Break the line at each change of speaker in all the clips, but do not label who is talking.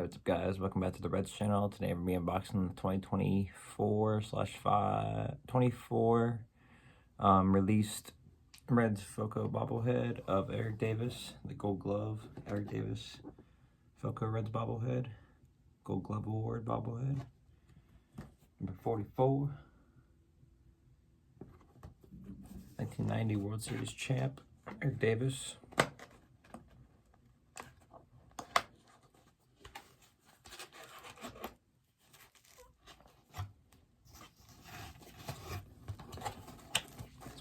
what's up guys, welcome back to the Reds channel. Today we're going to be unboxing the 2024/24 released Reds Foco bobblehead of Eric Davis, the Gold Glove Eric Davis Foco Reds bobblehead, Gold Glove Award bobblehead, number 44, 1990 World Series champ, Eric Davis.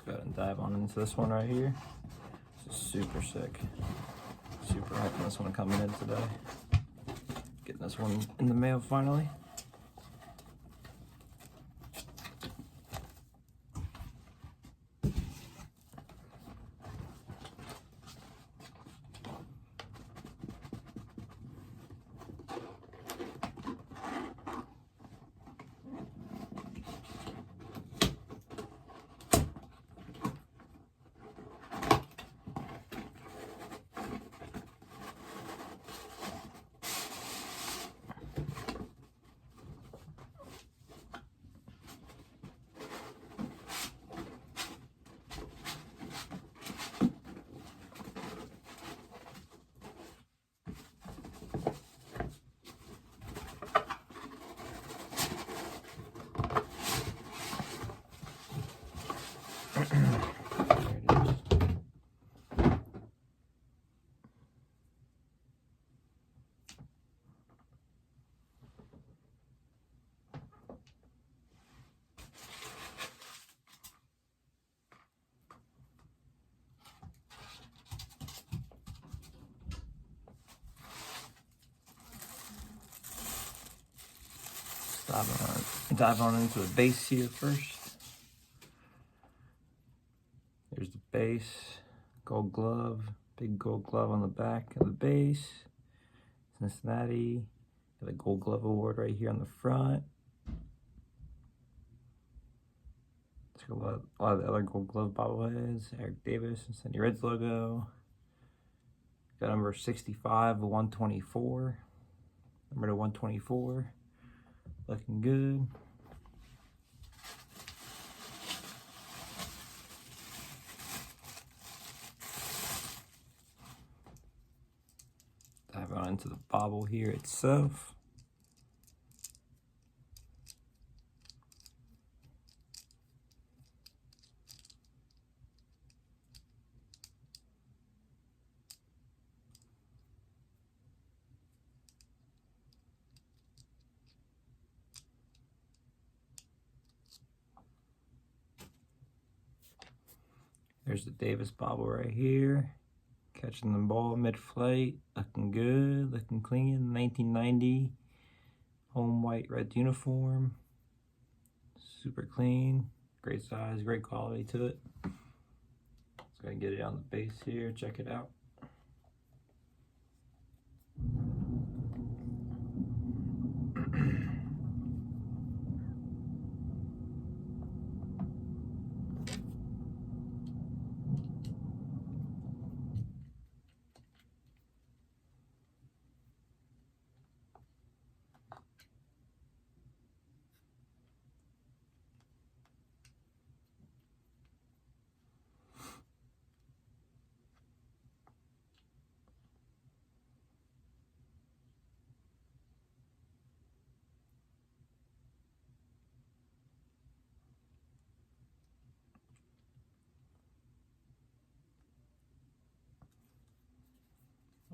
Go ahead and dive on into this one right here. This is super sick. Super hyped on this one coming in today. Getting this one in the mail finally. Dive on into the base here first. There's the base, gold glove, big gold glove on the back of the base. Cincinnati, got a Gold Glove Award right here on the front. It's got a lot of the other Gold Glove bobbleheads. Eric Davis, Cincinnati Reds logo. Got number 65 124. Number to 124. Looking good. Dive on into the bobble here itself. There's the Davis bobble right here. Catching the ball mid-flight, looking good, looking clean. 1990 home white red uniform. Super clean, great size, great quality to it. Let's go ahead and get it on the base here, check it out.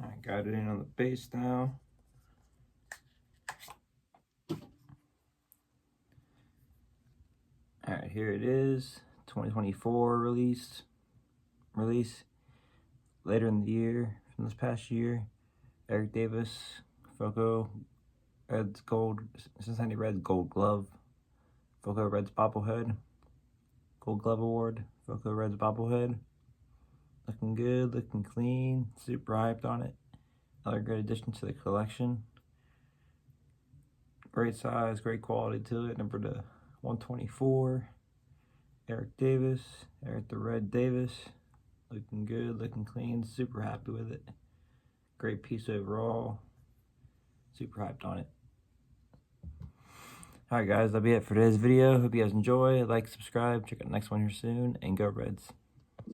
I got it in on the base now. Alright, here it is. 2024 release later in the year from this past year. Eric Davis, Foco Reds Gold, Cincinnati Reds Gold Glove, Foco Reds bobblehead, Gold Glove Award, Foco Reds bobblehead. Looking good, looking clean, super hyped on it. Another great addition to the collection. Great size, great quality to it. Number to 124. Eric Davis, Eric the Red Davis. Looking good, looking clean, super happy with it. Great piece overall. Super hyped on it. Alright guys, that'll be it for today's video. Hope you guys enjoy. Like, subscribe, check out the next one here soon, and go Reds.